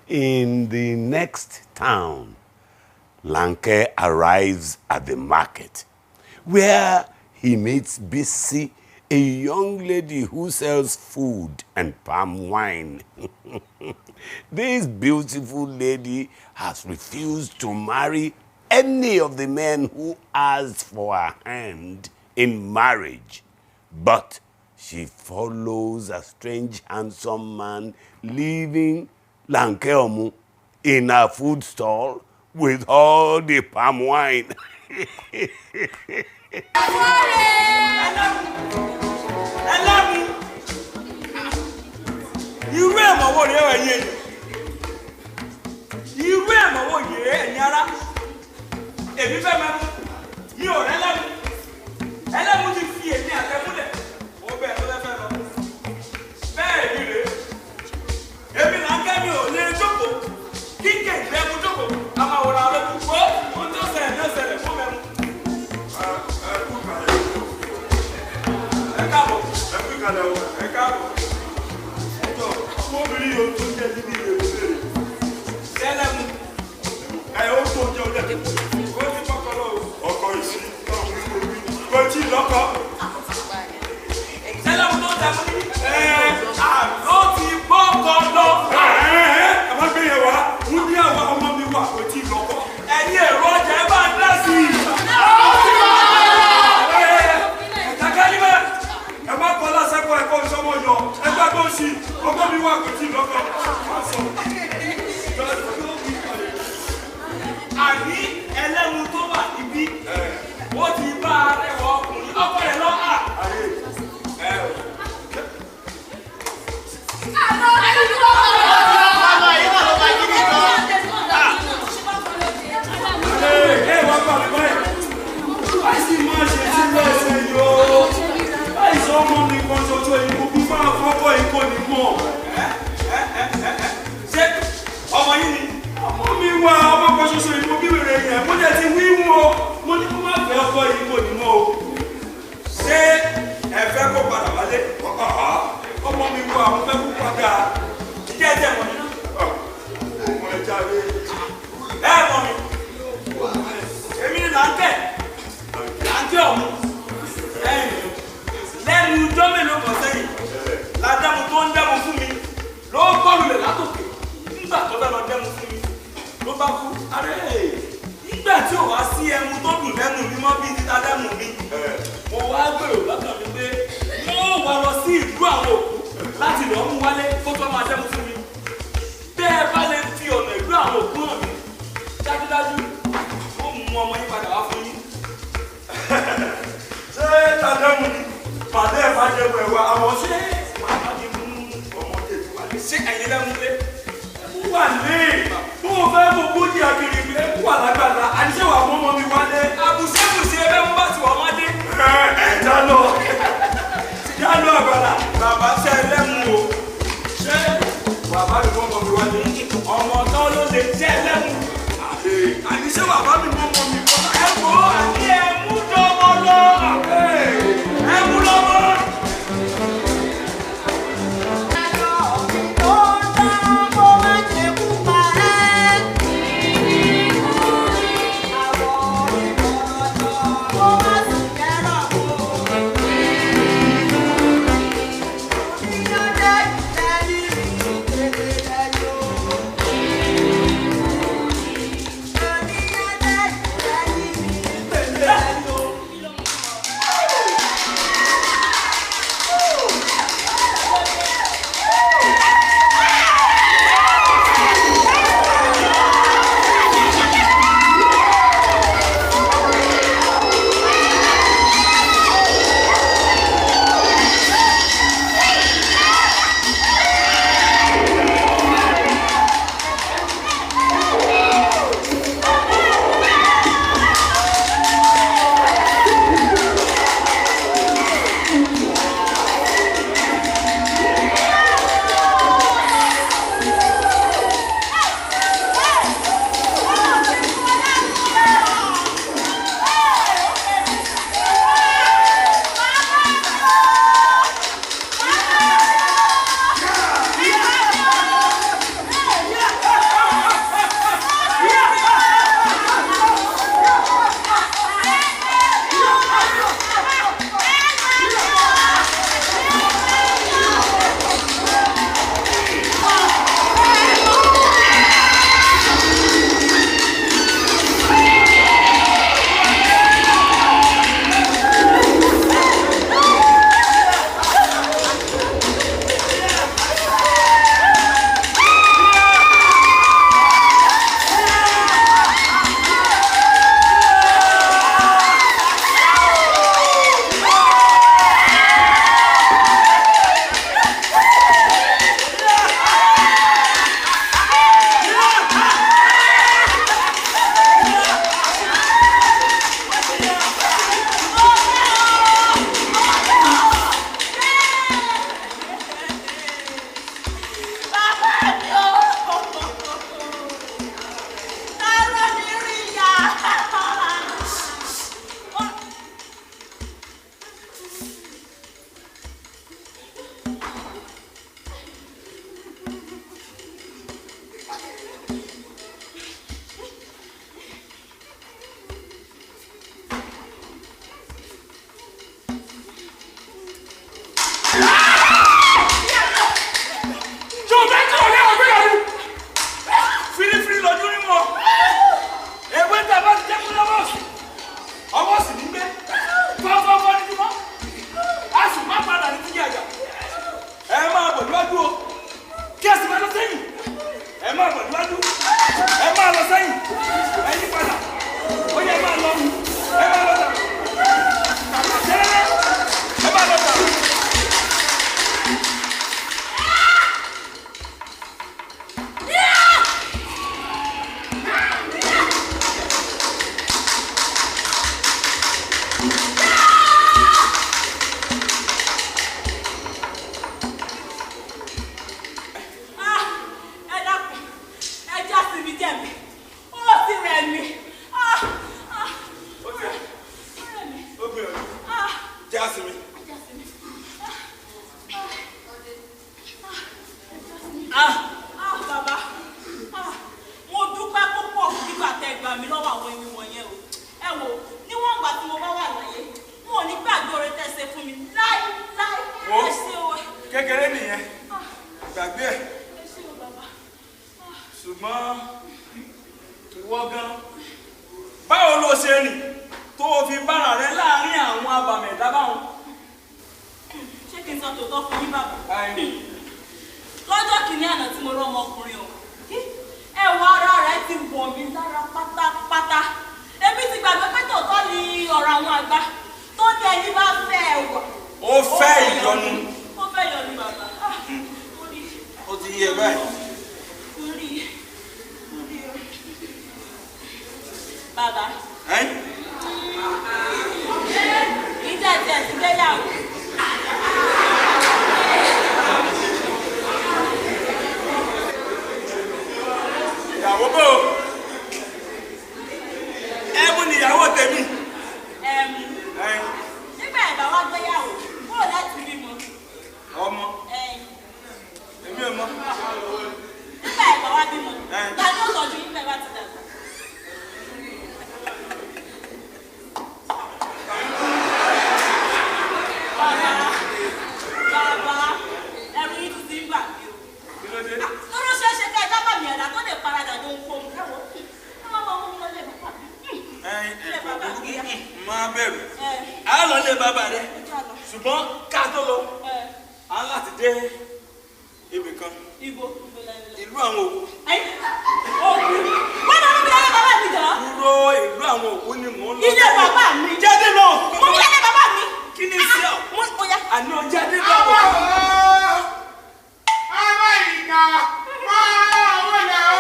In the next town, Lanke arrives at the market, where he meets Bisi, a young lady who sells food and palm wine. This beautiful lady has refused to marry any of the men who asked for her hand in marriage. But she follows a strange, handsome man leaving Lankeomu in a food stall with all the palm wine. sí mi. Bàbá. Mo dúpẹ́ púpọ̀ nígbà tẹ́ gbà mí lọ́wọ́ àwọn ẹni wọ̀nyẹn o. Ẹ wò, níwọ̀n ìgbà tí mo bá wà láyé, mo ò ní gbàgbé oore tẹ́ ṣe fún mi láíláí. Ẹ ṣé o. Kékeré nìyẹn. Gbàgbé ẹ̀. Ẹ ṣé o bàbá. Ṣùgbọ́n ìwọ gan. Báwo ló ṣe rìn tó o fi bára rẹ láàárín àwọn abàmì ẹ̀dá báwọn? Ṣé kí n sọ tòótọ́ fún yín bàbá? Lọ́jọ́ kìíní àná tí mo rí ọmọkùnrin o, ẹ̀wọ̀ ara rẹ̀ ti wọ̀ mí lára pátápátá. Èmi ti gbàgbé pé tòótọ́ ni ọ̀rọ̀ àwọn àgbà tó ní ẹni bá fẹ́ ẹ̀wọ̀. Ó fẹ́ ìyọnu. Ó fẹ́ ìyọnu bàbá. Ó ti yé báyìí. Bàbá. Ìjà tiẹ̀ ti gbéyàwó. Ìyàwó bò. Ẹ̀mú ni ìyàwó tèmi. Nígbà ìgbà wá gbéyàwó, bóò láti bímọ. Ọmọ. Èmi ò mọ̀. Nígbà ìgbà wá bímọ. Ta ni ó tọ́jú yín bẹ́ẹ̀ bá ti dàgbà? Bàbá, ẹrù yín ti ń gbà mí o. Kí ló dé? Lọ́rọ́ ṣeéṣe ká ẹja bàmì ẹ̀dá tó lè paradà ló ń fọ́n. Káwọ́, ẹ máa mú mi lọ́lẹ̀ bàbá mi. Ilé bàbá mi yá. Máa bẹ̀rù. A lọ lé bàbá rẹ. Ṣùgbọ́n ká tó lọ, a láti dé ibì kan. Ibo. Ìlú àwọn òkú. Òkú. Wọ́n náà ń bí ilé bàbá mi jọ. Dúró ìlú àwọn òkú ni mò ń lọ. Ilé bàbá mi. Jáde lọ. Mo ní ilé bàbá mi. Kí ni sí ọ? Mo yá. Àní o jáde lọ. Ọmọ ìka máa wọlé o.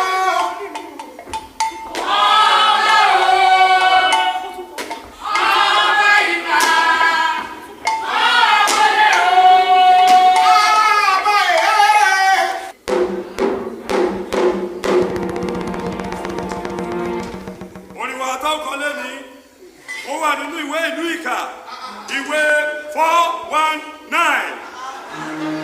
Nínú ìwé ìlú ìkà, ìwé 419.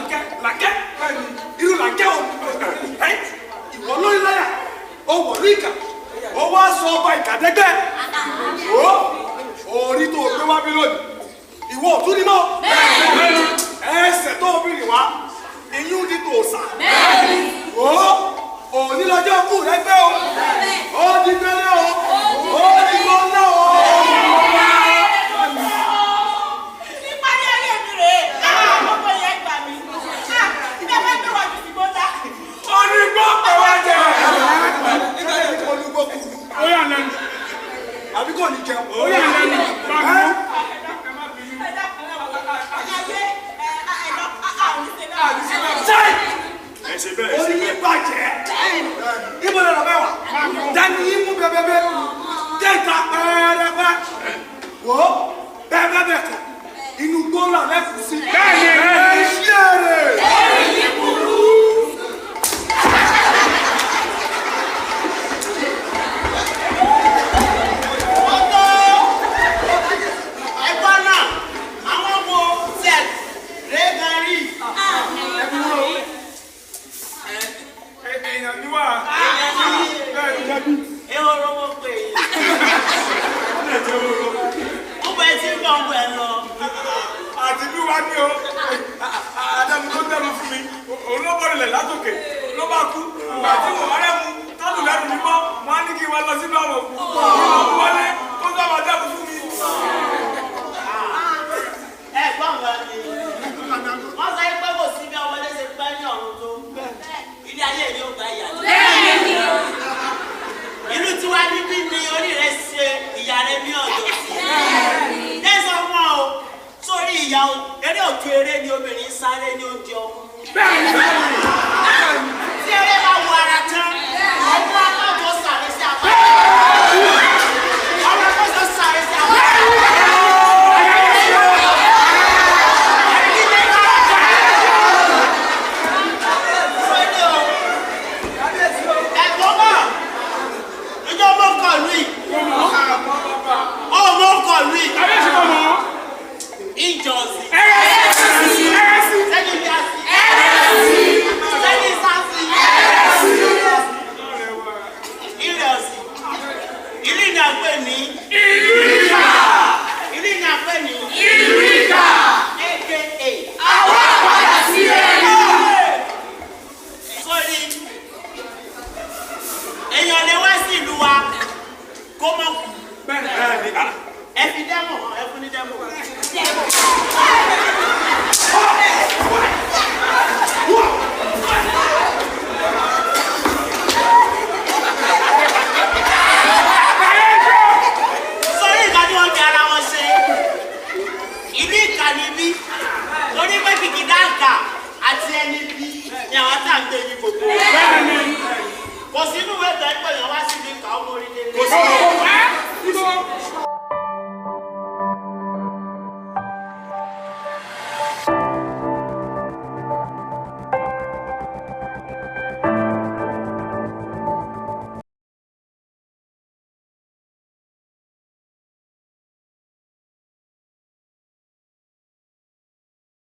làǹkẹ́ irú làǹkẹ́ o ìwọ lórí láyà ó wọ̀ ní ìkà ó wá sọ ọba ìkàdẹ́gbẹ́ orí tó gbé wá bí lónìí ìwọ òtún ni mọ́ ẹsẹ̀ tó bí rìn wá iyún ní tòòsà òní lọ́jọ́ kù rẹ gbé o ó di gbẹ́lẹ́ o ó di gbọ́lẹ́ o. Ìpàdé ayé mi rèé gbogbo yẹn gbà mí ìgbà bá gbé wájú sí gbọ́dá. Onígbó pé wá jẹ olùgbò kù ó yà lẹ́nu àbí kò ní jẹun ó yà lẹ́nu orí yín bàjẹ́ ibo lè lọ bẹ́ẹ̀ wá dání yín mú bẹ́ẹ̀bẹ́ẹ́ jẹ́ta pẹ́ẹ́rẹ́pẹ́ wò ó bẹ́ẹ̀bẹ́ẹ́ kọ inú gbọ́nà lẹ́kùn sí ẹ̀ ṣí èrè. Eré òkèèrè ni obìnrin sáré ní oúnjẹ ọmọ.